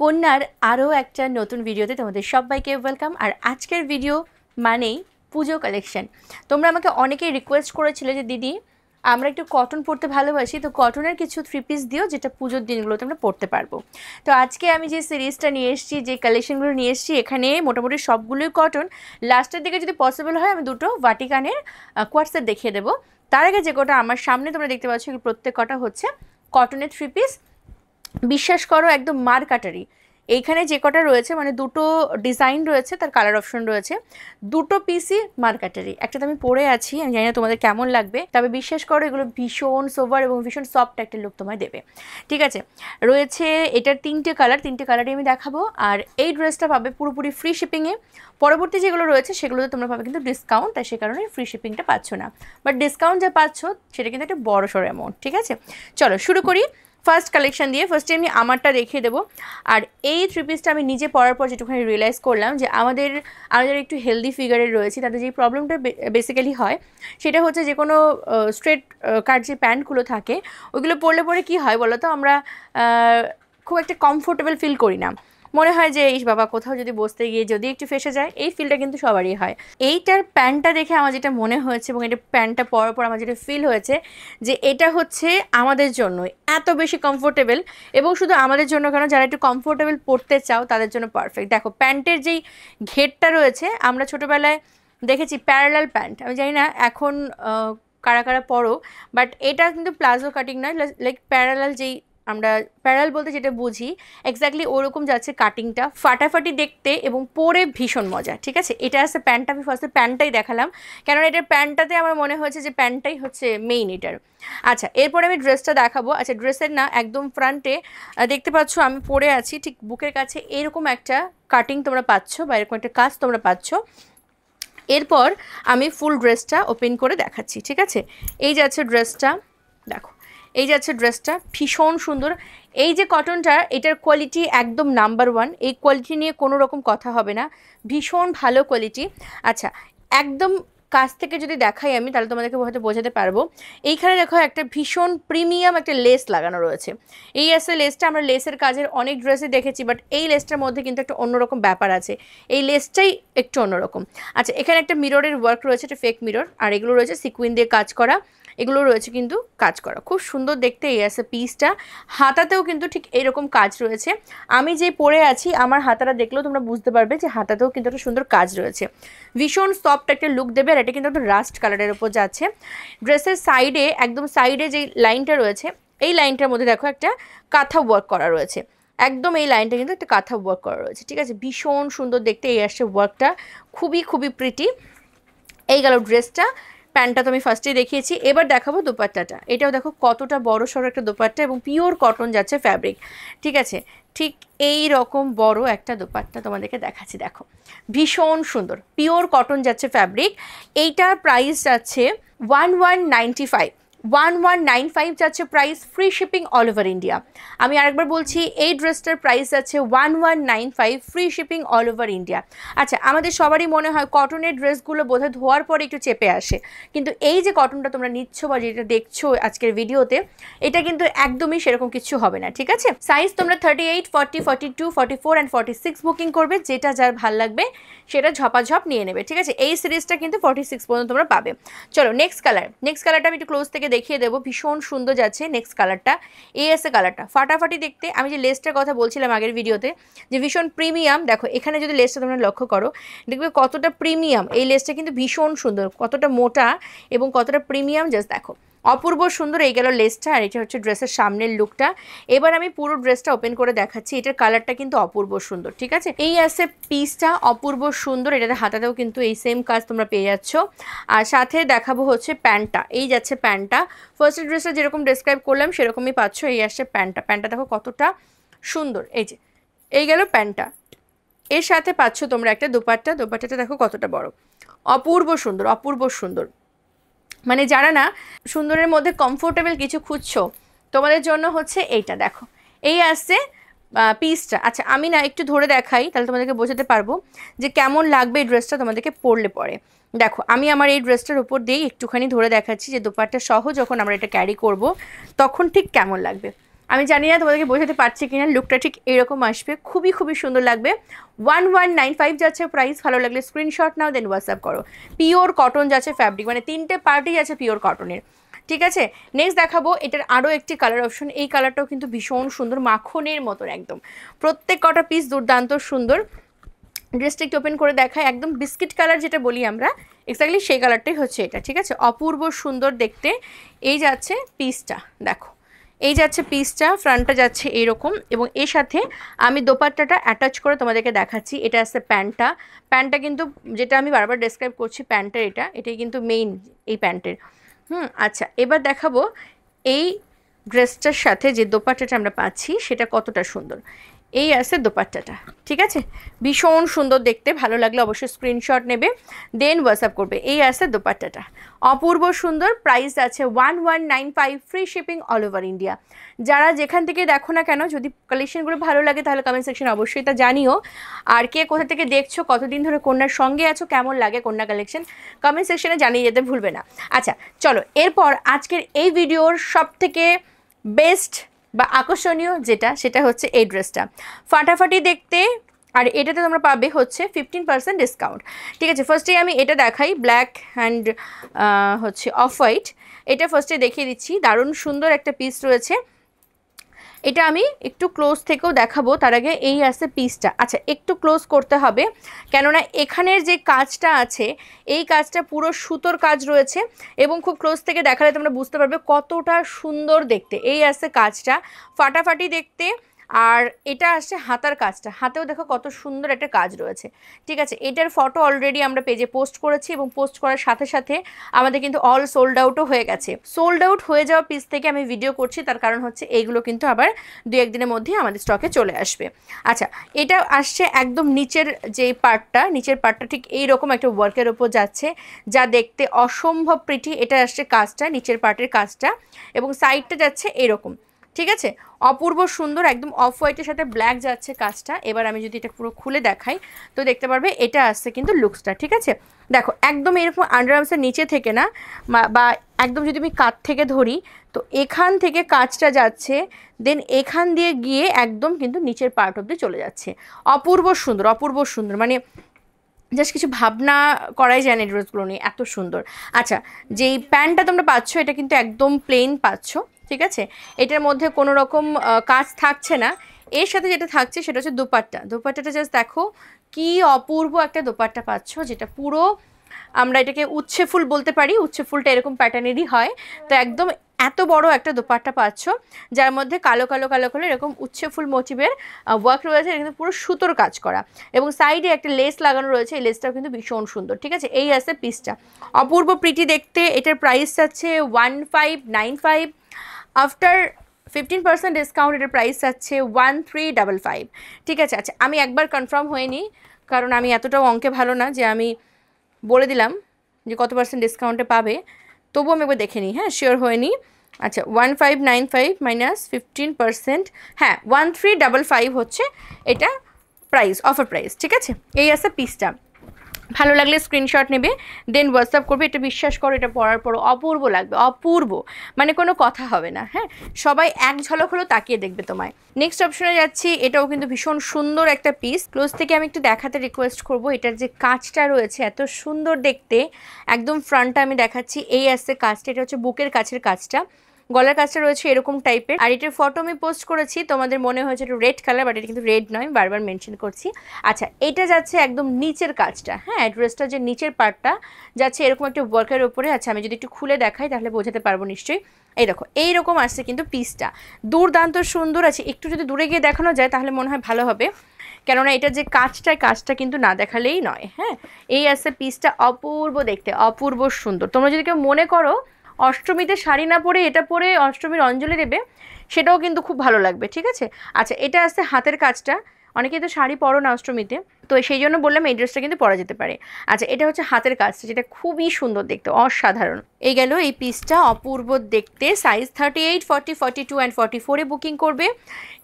কন্যার আরও একটা নতুন ভিডিওতে তোমাদের সবাইকে ওয়েলকাম। আর আজকের ভিডিও মানেই পুজো কালেকশন। তোমরা আমাকে অনেকেই রিকোয়েস্ট করেছিলে যে দিদি আমরা একটু কটন পরতে ভালোবাসি, তো কটনের কিছু 3 পিস দিও যেটা পুজোর দিনগুলোতে আমরা পরতে পারবো। তো আজকে আমি যে সিরিজটা নিয়ে এসেছি, যে কালেকশনগুলো নিয়ে এসেছি, এখানে মোটামুটি সবগুলোই কটন। লাস্টের দিকে যদি পসিবল হয় আমি দুটো ভাটিকানের কোয়ার্টসেট দেখিয়ে দেবো। তার আগে যে কটা আমার সামনে তোমরা দেখতে পাচ্ছ, প্রত্যেক কটা হচ্ছে কটনের 3 পিস। বিশ্বাস করো একদম মার কাটারি। এইখানে যে কটা রয়েছে মানে দুটো ডিজাইন রয়েছে, তার কালার অপশন রয়েছে, দুটো পিসই মার কাটারি। একটা তো আমি পরে আছি, আমি জানি না তোমাদের কেমন লাগবে, তবে বিশ্বাস করো এগুলো ভীষণ সোভার এবং ভীষণ সফট একটা লুক তোমায় দেবে। ঠিক আছে, রয়েছে এটার 3টে কালারই আমি দেখাবো। আর এই ড্রেসটা পাবে পুরোপুরি ফ্রি শিপিংয়ে। পরবর্তী যেগুলো রয়েছে সেগুলোতে তোমরা পাবে কিন্তু ডিসকাউন্ট, তাই সে কারণে ফ্রি শিপিংটা পাচ্ছ না, বাট ডিসকাউন্ট যা পাচ্ছ সেটা কিন্তু একটা বড় সড়ো অ্যামাউন্ট। ঠিক আছে, চলো শুরু করি ফার্স্ট কালেকশন দিয়ে। ফার্স্টে আমি আমারটা দেখিয়ে দেবো। আর এই 3 পিসটা আমি নিজে পরার পর যেটুখানি রিয়েলাইজ করলাম যে আমরা যারা একটু হেলদি ফিগারের রয়েছি তাদের যে প্রবলেমটা বেসিক্যালি হয় সেটা হচ্ছে যে কোনো স্ট্রেট কাট যে প্যান্টগুলো থাকে ওইগুলো পরলে পরে কী হয় বলো তো, আমরা খুব একটা কমফোর্টেবল ফিল করি না। মনে হয় যে এই বাবা কোথাও যদি বসতে গিয়ে যদি একটু ফেসে যায়, এই ফিলটা কিন্তু সবারই হয়। এইটার প্যান্টটা দেখে আমার যেটা মনে হয়েছে এবং এটা প্যান্টটা পরার পর আমার যেটা ফিল হয়েছে যে এটা হচ্ছে আমাদের জন্য এত বেশি কমফোর্টেবল, এবং শুধু আমাদের জন্য কেন, যারা একটু কমফোর্টেবল পরতে চাও তাদের জন্য পারফেক্ট। দেখো প্যান্টের যেই ঘেরটা রয়েছে, আমরা ছোটোবেলায় দেখেছি প্যারালাল প্যান্ট, আমি জানি না এখন কারা কারা পরো, বাট এটা কিন্তু প্লাজো কাটিং নয়, লাইক প্যারালাল যেই আমরা প্যারাল বলতে যেটা বুঝি এক্স্যাক্টলি ওরকম যাচ্ছে কাটিংটা, ফাটাফাটি দেখতে এবং পরে ভীষণ মজা। ঠিক আছে, এটা আছে প্যান্টটা। আমি ফার্স্টে প্যান্টটাই দেখালাম, কেননা এটার প্যান্টটাতে আমার মনে হয়েছে যে প্যান্টটাই হচ্ছে মেইন এটার। আচ্ছা, এরপরে আমি ড্রেসটা দেখাবো। আচ্ছা, ড্রেসের না একদম ফ্রন্টে দেখতে পাচ্ছ আমি পরে আছি, ঠিক বুকের কাছে এরকম একটা কাটিং তোমরা পাচ্ছ বা এরকম একটা কাজ তোমরা পাচ্ছ। এরপর আমি ফুল ড্রেসটা ওপেন করে দেখাচ্ছি। ঠিক আছে, এই যাচ্ছে ড্রেসটা, দেখো এই যাচ্ছে ড্রেসটা, ভীষণ সুন্দর। এই যে কটনটা, এটার কোয়ালিটি একদম নাম্বার 1, এই কোয়ালিটি নিয়ে কোনো রকম কথা হবে না, ভীষণ ভালো কোয়ালিটি। আচ্ছা, একদম কাছ থেকে যদি দেখাই আমি তাহলে তোমাদেরকে হয়তো বোঝাতে পারবো। এইখানে দেখো একটা ভীষণ প্রিমিয়াম একটা লেস লাগানো রয়েছে। এই আসে লেসটা, আমরা লেসের কাজের অনেক ড্রেসে দেখেছি, বাট এই লেসটার মধ্যে কিন্তু একটা অন্যরকম ব্যাপার আছে, এই লেসটাই একটু অন্যরকম। আচ্ছা, এখানে একটা মিররের ওয়ার্ক রয়েছে, একটা ফেক মিরর, আর এগুলো রয়েছে সিকুইন দিয়ে কাজ করা, এগুলো রয়েছে কিন্তু কাজ করা, খুব সুন্দর দেখতে এই আছে পিসটা। হাতাতেও কিন্তু ঠিক এরকম কাজ রয়েছে। আমি যে পরে আছি আমার হাতাটা দেখলেও তোমরা বুঝতে পারবে যে হাতাতেও কিন্তু একটা সুন্দর কাজ রয়েছে, ভীষণ সফট একটা লুক দেবে। আর এটা কিন্তু একটা রাস্ট কালারের উপর যাচ্ছে। ড্রেসের সাইডে একদম সাইডে যে লাইনটা রয়েছে, এই লাইনটার মধ্যে দেখো একটা কাঁথা ওয়ার্ক করা রয়েছে, একদম এই লাইনটা কিন্তু একটা কাঁথা ওয়ার্ক করা রয়েছে। ঠিক আছে, ভীষণ সুন্দর দেখতে এই আসছে ওয়ার্কটা, খুবই খুবই প্রিটি। এই গেল ড্রেসটা, প্যান্টটা তো আমি ফার্স্টেই দেখিয়েছি। এবার দেখাবো দোপাট্টাটা। এটাও দেখো কতটা বড় সড়ো একটা দোপাট্টা এবং পিওর কটন যাচ্ছে ফ্যাব্রিক। ঠিক আছে, ঠিক এই রকম বড় একটা দোপাট্টা তোমাদেরকে দেখাচ্ছি, দেখো ভীষণ সুন্দর পিওর কটন যাচ্ছে ফ্যাব্রিক। এইটার প্রাইস যাচ্ছে 1195 যাচ্ছে price, free shipping all over India. আমি আরেকবার বলছি, এই ড্রেসটার প্রাইস যাচ্ছে 1195, free shipping all over India. আচ্ছা, আমাদের সবারই মনে হয় কটনের ড্রেসগুলো বোধহয় ধোয়ার পরে একটু চেপে আসে, কিন্তু এই যে কটনটা তোমরা নিচ্ছ বা যেটা দেখছো আজকের ভিডিওতে, এটা কিন্তু একদমই সেরকম কিছু হবে না। ঠিক আছে, সাইজ তোমরা 38, 40, 42, 44 অ্যান্ড 46 বুকিং করবে, যেটা যার ভাল লাগবে সেটা ঝপাঝপ নিয়ে নেবে। ঠিক আছে, এই সিরিজটা কিন্তু 46 পর্যন্ত তোমরা পাবে। চলো নেক্সট কালারটা আমি একটু ক্লোজ থেকে দেখিয়ে দেবো, ভীষণ সুন্দর যাচ্ছে নেক্সট কালারটা। এই এসে কালারটা ফাটাফাটি দেখতে। আমি যে লেসটার কথা বলছিলাম আগের ভিডিওতে যে ভীষণ প্রিমিয়াম, দেখো এখানে যদি লেসটা তোমরা লক্ষ্য করো দেখবে কতটা প্রিমিয়াম। এই লেসটা কিন্তু ভীষণ সুন্দর, কতটা মোটা এবং কতটা প্রিমিয়াম, জাস্ট দেখো অপূর্ব সুন্দর। এই গেল লেসটা, আর এটা হচ্ছে ড্রেসের সামনের লুকটা। এবার আমি পুরো ড্রেসটা ওপেন করে দেখাচ্ছি। এটার কালারটা কিন্তু অপূর্ব সুন্দর। ঠিক আছে, এই আছে পিসটা, অপূর্ব সুন্দর। এটাতে হাতাতেও কিন্তু এই সেম কাজ তোমরা পেয়ে যাচ্ছ। আর সাথে দেখাবো হচ্ছে প্যান্টটা, এই যাচ্ছে প্যান্টটা। ফার্স্ট ড্রেসটা যেরকম ডেসক্রাইব করলাম সেরকমই পাচ্ছ। এই আসছে প্যান্টটা দেখো কতটা সুন্দর। এই যে এই গেল প্যান্টটা, এর সাথে পাচ্ছ তোমরা একটা দোপাট্টাটা দেখো কতটা বড়, অপূর্ব সুন্দর। মানে যারা না সুন্দরের মধ্যে কমফোর্টেবল কিছু খুঁজছো তোমাদের জন্য হচ্ছে এইটা। দেখো এই আসছে পিসটা। আচ্ছা, আমি না একটু ধরে দেখাই তাহলে তোমাদেরকে বোঝাতে পারবো যে কেমন লাগবে এই ড্রেসটা তোমাদেরকে পরলে পরে। দেখো আমি আমার এই ড্রেসটার উপর দিয়েই একটুখানি ধরে দেখাচ্ছি যে দোপাট্টা সহ যখন আমরা এটা ক্যারি করব তখন ঠিক কেমন লাগবে। আমি জানি না তোমাদেরকে বোঝাতে পারছি কিনা, লুকটা ঠিক এরকম আসবে, খুবই খুবই সুন্দর লাগবে। 1195 যাচ্ছে প্রাইস। ভালো লাগলে স্ক্রিনশট নাও, দেন হোয়াটসঅ্যাপ করো। পিওর কটন যাচ্ছে ফ্যাব্রিক, মানে 3টে পার্টি যাচ্ছে পিওর কটনের, ঠিক আছে। নেক্সট দেখাবো এটার আরও একটি কালার অপশন। এই কালারটাও কিন্তু ভীষণ সুন্দর, মাখনের মতন একদম, প্রত্যেক কটা পিস দুর্দান্ত সুন্দর। ড্রেসটা একটু ওপেন করে দেখায়, একদম বিস্কিট কালার যেটা বলি আমরা, এক্স্যাক্টলি সেই কালারটাই হচ্ছে এটা, ঠিক আছে। অপূর্ব সুন্দর দেখতে। এই যাচ্ছে পিসটা, দেখো এই যাচ্ছে পিসটা, ফ্রন্টটা যাচ্ছে এইরকম, এবং এর সাথে আমি দোপাট্টাটা অ্যাটাচ করে তোমাদেরকে দেখাচ্ছি। এটা আছে প্যান্টটা। প্যান্টটা কিন্তু যেটা আমি বারবার ডেসক্রাইব করছি, প্যান্টের এটাই কিন্তু মেইন এই প্যান্টের। আচ্ছা, এবার দেখাবো এই ড্রেসটার সাথে যে দোপাট্টাটা আমরা পাচ্ছি সেটা কতটা সুন্দর। এই আছে দোপাট্টাটা, ঠিক আছে, ভীষণ সুন্দর দেখতে। ভালো লাগলে অবশ্যই স্ক্রিনশট নেবে, দেন হোয়াটসঅ্যাপ করবে। এই আছে দোপাট্টাটা, অপূর্ব সুন্দর। প্রাইস আছে 1195, free shipping all over India. যারা যেখান থেকে দেখো না কেন, যদি কালেকশনগুলো ভালো লাগে তাহলে কমেন্ট সেকশন অবশ্যই তা জানিও। আর কে কোথা থেকে দেখছো, কতদিন ধরে কন্যার সঙ্গে আছো, কেমন লাগে কন্যা কালেকশন, কমেন্ট সেকশনে জানিয়ে যেতে ভুলবে না। আচ্ছা চলো, এরপর আজকের এই ভিডিওর সব থেকে বেস্ট বা আকর্ষণীয় যেটা, সেটা হচ্ছে এই ড্রেসটা, ফাটাফাটি দেখতে। আর এটাতে তোমরা পাবে হচ্ছে 15% ডিসকাউন্ট, ঠিক আছে। ফার্স্টেই আমি এটা দেখাই, ব্ল্যাক অ্যান্ড হচ্ছে অফ হোয়াইট। এটা ফার্স্টে দেখিয়ে দিচ্ছি, দারুণ সুন্দর একটা পিস রয়েছে। এটা আমি একটু ক্লোজ থেকেও দেখাবো, তার আগে এই আছে পিসটা। আচ্ছা, একটু ক্লোজ করতে হবে, কেননা এখানের যে কাজটা আছে, এই কাজটা পুরো সুতোর কাজ রয়েছে, এবং খুব ক্লোজ থেকে দেখালে তোমরা বুঝতে পারবে কতটা সুন্দর দেখতে। এই আছে কাজটা, ফাটাফাটি দেখতে। আর এটা আসছে হাতার কাজটা, হাতেও দেখো কত সুন্দর একটা কাজ রয়েছে, ঠিক আছে। এটার ফটো অলরেডি আমরা পেজে পোস্ট করেছি, এবং পোস্ট করার সাথে সাথে আমাদের কিন্তু অল সোল্ড আউটও হয়ে গেছে। সোল্ড আউট হয়ে যাওয়া পিস থেকে আমি ভিডিও করছি, তার কারণ হচ্ছে এইগুলো কিন্তু আবার 2-1 দিনের মধ্যেই আমাদের স্টকে চলে আসবে। আচ্ছা, এটা আসছে একদম নিচের যে পার্টটা, নিচের পার্টটা ঠিক এইরকম একটা ওয়ার্কের ওপর যাচ্ছে, যা দেখতে অসম্ভব প্রিটি। এটা আসছে কাজটা, নিচের পার্টের কাজটা, এবং সাইডটা যাচ্ছে এরকম, ঠিক আছে। অপূর্ব সুন্দর, একদম অফ হোয়াইটের সাথে ব্ল্যাক যাচ্ছে কাজটা। এবার আমি যদি এটা পুরো খুলে দেখাই তো দেখতে পারবে এটা আসছে কিন্তু লুকসটা, ঠিক আছে। দেখো একদম এরকম আন্ডারআর্মসের নিচে থেকে না, বা একদম যদি আমি কাঁধ থেকে ধরি তো এখান থেকে কাজটা যাচ্ছে, দেন এখান দিয়ে গিয়ে একদম কিন্তু নিচের পার্ট অবধি চলে যাচ্ছে। অপূর্ব সুন্দর, অপূর্ব সুন্দর, মানে জাস্ট কিছু ভাবনা করাই যায় না ড্রেসগুলো নিয়ে, এত সুন্দর। আচ্ছা, যেই প্যান্টটা তোমরা পাচ্ছ এটা কিন্তু একদম প্লেন পাচ্ছ, ঠিক আছে। এটার মধ্যে কোনো রকম কাজ থাকছে না। এর সাথে যেটা থাকছে সেটা হচ্ছে দোপাট্টা। দোপাট্টাটা জাস্ট দেখো কি অপূর্ব একটা দোপাট্টা পাচ্ছ, যেটা পুরো আমরা এটাকে উচ্ছে ফুল বলতে পারি। উচ্ছে ফুলটা এরকম প্যাটার্নেরই হয়, তো একদম এত বড় একটা দোপাট্টা পাচ্ছ, যার মধ্যে কালো কালো কালো কালো এরকম উচ্ছে ফুল মোটিভের ওয়ার্ক রয়েছে, এটা কিন্তু পুরো সুতোর কাজ করা, এবং সাইডে একটা লেস লাগানো রয়েছে। এই লেসটাও কিন্তু ভীষণ সুন্দর, ঠিক আছে। এই আছে পিসটা, অপূর্ব প্রিটি দেখতে। এটার প্রাইস আছে 1595, আফটার 15% ডিসকাউন্ট এটার প্রাইস আছে 1355, ঠিক আছে। আচ্ছা, আমি একবার কনফার্ম হয়ে নিই, কারণ আমি এতটাও অঙ্কে ভালো না যে আমি বলে দিলাম যে কত পার্সেন্ট ডিসকাউন্টে পাবে, তবুও আমি একবার দেখে নিই, হ্যাঁ, শিওর হয়ে নিই। আচ্ছা, 1595 মাইনাস 15%, হ্যাঁ 1355 হচ্ছে এটা প্রাইস, অফার প্রাইস, ঠিক আছে। এই আছে পিসটা, ভালো লাগলে স্ক্রিনশট নেবে, দেন হোয়াটসঅ্যাপ করবে। এটা বিশ্বাস করো, এটা পরার পর অপূর্ব লাগবে, অপূর্ব, মানে কোনো কথা হবে না, হ্যাঁ, সবাই এক ঝলক হলো তাকিয়ে দেখবে তোমায়। নেক্সট অপশনে যাচ্ছি, এটাও কিন্তু ভীষণ সুন্দর একটা পিস। ক্লোজ থেকে আমি একটু দেখাতে রিকোয়েস্ট করব। এটার যে কাজটা রয়েছে এত সুন্দর দেখতে, একদম ফ্রন্টটা আমি দেখাচ্ছি। এই আসছে কাজটা, এটা হচ্ছে বুকের কাছের কাজটা, গলার কাজটা রয়েছে এরকম টাইপের। আর এটার ফটো আমি পোস্ট করেছি, তোমাদের মনে হয়েছে একটু রেড কালার, বাট এটা কিন্তু রেড নয়, বারবার মেনশন করছি। আচ্ছা, এটা যাচ্ছে একদম নিচের কাজটা, হ্যাঁ, ড্রেসটা যে নিচের পার্টটা যাচ্ছে এরকম একটা ওয়ার্কের ওপরে। আচ্ছা, আমি যদি একটু খুলে দেখাই তাহলে বোঝাতে পারবো নিশ্চয়ই। এই দেখো এইরকম আসছে কিন্তু পিসটা, দুর্দান্ত সুন্দর আছে। একটু যদি দূরে গিয়ে দেখানো যায় তাহলে মনে হয় ভালো হবে, কেননা এটা যে কাজটা কিন্তু না দেখালেই নয়, হ্যাঁ। এই আসছে পিসটা, অপূর্ব দেখতে, অপূর্ব সুন্দর। তোমরা যদি কেউ মনে করো অষ্টমীতে শাড়ি না পরে এটা পরে অষ্টমীর অঞ্জলি দেবে, সেটাও কিন্তু খুব ভালো লাগবে, ঠিক আছে। আচ্ছা, এটা আসছে হাতের কাজটা, অনেকেই তো শাড়ি পরো না অষ্টমীতে, তো সেই জন্য বললাম এই ড্রেসটা কিন্তু পরা যেতে পারে। আচ্ছা, এটা হচ্ছে হাতের কাজটা, যেটা খুবই সুন্দর দেখতে, অসাধারণ। এই গেল এই পিসটা, অপূর্ব দেখতে। সাইজ 38, 40, 42 অ্যান্ড 44-এ বুকিং করবে।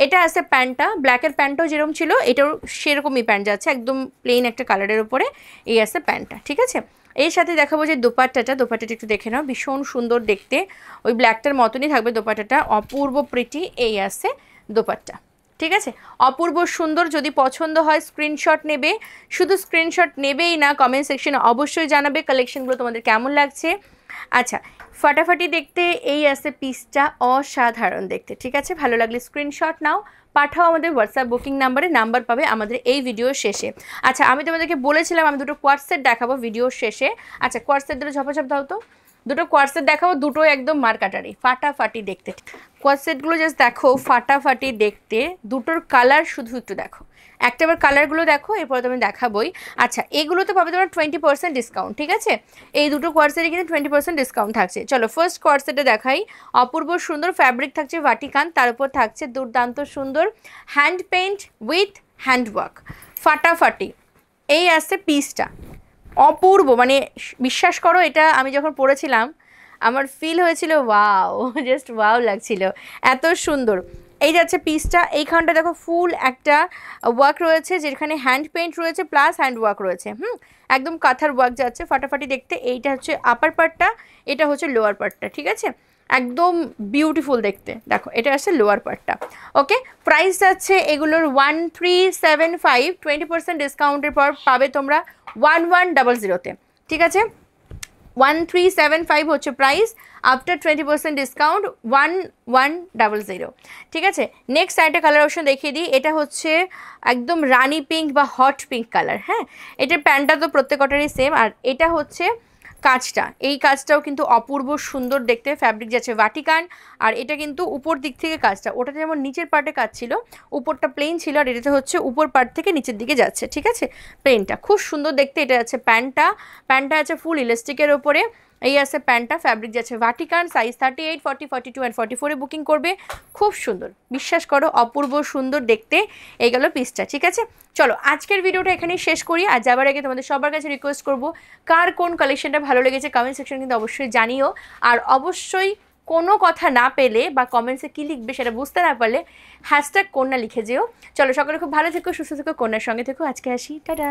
এটা আছে প্যান্টটা, ব্ল্যাকের প্যান্টটাও যেরকম ছিল এটাও সেরকমই প্যান্ট যাচ্ছে, একদম প্লেন একটা কালারের উপরে। এই আছে প্যান্টটা, ঠিক আছে। এর সাথে দেখাবো যে দোপাট্টাটা একটু দেখে নাও, ভীষণ সুন্দর দেখতে, ওই ব্ল্যাকটার মতনই থাকবে দোপাট্টাটা, অপূর্ব প্রিটি এই আছে দোপাট্টা। ঠিক আছে, অপূর্ব সুন্দর। যদি পছন্দ হয় স্ক্রিনশট নেবে, শুধু স্ক্রিনশট নেবেই না, কমেন্ট সেকশনে অবশ্যই জানাবে কালেকশনগুলো তোমাদের কেমন লাগছে। আচ্ছা, ফাটাফাটি দেখতে এই আছে পিসটা, অসাধারণ দেখতে। ঠিক আছে, ভালো লাগলে স্ক্রিনশট নাও, পাঠাও আমাদের হোয়াটসঅ্যাপ বুকিং নাম্বারে, নাম্বার পাবে আমাদের এই ভিডিওর শেষে। আচ্ছা, আমি তোমাদেরকে বলেছিলাম আমি দুটো কোয়ার্ট সেট দেখাবো ভিডিওর শেষে। আচ্ছা, কোয়ার্ট সেট দুটো ঝপাঝপ দাও তো, দুটো কোয়ার্ট সেট দেখাবো, দুটো একদম মার্কাটারি, ফাটাফাটি দেখতে। কোয়ার্ট সেটগুলো জাস্ট দেখো, ফাটাফাটি দেখতে, দুটোর কালার শুধু একটু দেখো, একটাবার কালারগুলো দেখো, এরপরে তুমি দেখাবোই। আচ্ছা, এগুলোতে পাবে তোমার 20% ডিসকাউন্ট। ঠিক আছে, এই দুটো কোয়ার্ট সেটে কিন্তু 20% ডিসকাউন্ট থাকছে। চলো ফার্স্ট কোয়ার্ট সেটে দেখাই। অপূর্ব সুন্দর ফ্যাব্রিক থাকছে ভাটিকান, তার উপর থাকছে দুর্দান্ত সুন্দর হ্যান্ড পেইন্ট উইথ হ্যান্ডওয়ার্ক, ফাটাফাটি এই আসছে পিসটা, অপূর্ব। মানে বিশ্বাস করো, এটা আমি যখন পরেছিলাম আমার ফিল হয়েছিল ওয়াও, জাস্ট ওয়াও লাগছিল, এত সুন্দর। এই যাচ্ছে পিসটা, এইখানটা দেখো ফুল একটা ওয়ার্ক রয়েছে, যেখানে হ্যান্ড পেইন্ট রয়েছে প্লাস হ্যান্ড ওয়ার্ক রয়েছে, একদম কাঁথার ওয়ার্ক যাচ্ছে, ফাটাফাটি দেখতে। এইটা হচ্ছে আপার পার্টটা, এটা হচ্ছে লোয়ার পার্টটা। ঠিক আছে, একদম বিউটিফুল দেখতে। দেখো, এটা আসছে লোয়ার পার্টটা। ওকে, প্রাইস যাচ্ছে এগুলোর 1375, 20% ডিসকাউন্টের পর পাবে তোমরা 1100-তে। ঠিক আছে, 1375 হচ্ছে প্রাইস, আফটার 20% ডিসকাউন্ট 1100। ঠিক আছে, নেক্সট আরেকটা কালার অপশন দেখিয়ে দিই। এটা হচ্ছে একদম রানি পিঙ্ক বা হট পিঙ্ক কালার। হ্যাঁ, এটার প্যান্টটা তো প্রত্যেকটারই সেম, আর এটা হচ্ছে কাজটা, এই কাজটাও কিন্তু অপূর্ব সুন্দর দেখতে, ফ্যাব্রিক যাচ্ছে ভাটিকান, আর এটা কিন্তু উপর দিক থেকে কাজটা, ওটাতে যেমন নিচের পার্টে কাজ ছিল, উপরটা প্লেন ছিল, আর এটাতে হচ্ছে উপর পার্ট থেকে নিচের দিকে যাচ্ছে। ঠিক আছে, প্লেনটা খুব সুন্দর দেখতে। এটা আছে প্যান্টটা আছে ফুল ইলাস্টিকের ওপরে, এই আছে প্যান্টটা, ফ্যাব্রিক যাচ্ছে ভাটিকান, সাইজ 38, 40, 42 অ্যান্ড 44-এ বুকিং করবে। খুব সুন্দর, বিশ্বাস করো অপূর্ব সুন্দর দেখতে। এই গেল পিসটা। ঠিক আছে, চলো আজকের ভিডিওটা এখানেই শেষ করি। আর যাবার আগে তোমাদের সবার কাছে রিকোয়েস্ট করব, কার কোন কালেকশনটা ভালো লেগেছে কমেন্ট সেকশন কিন্তু অবশ্যই জানিও। আর অবশ্যই কোনো কথা না পেলে বা কমেন্টসে কী লিখবে সেটা বুঝতে না পারলে #কন্যা লিখে যেও। চলো, সকলে খুব ভালো থেকো, সুস্থ থেকো, কন্যার সঙ্গে থেকো। আজকে আসি, টাটা।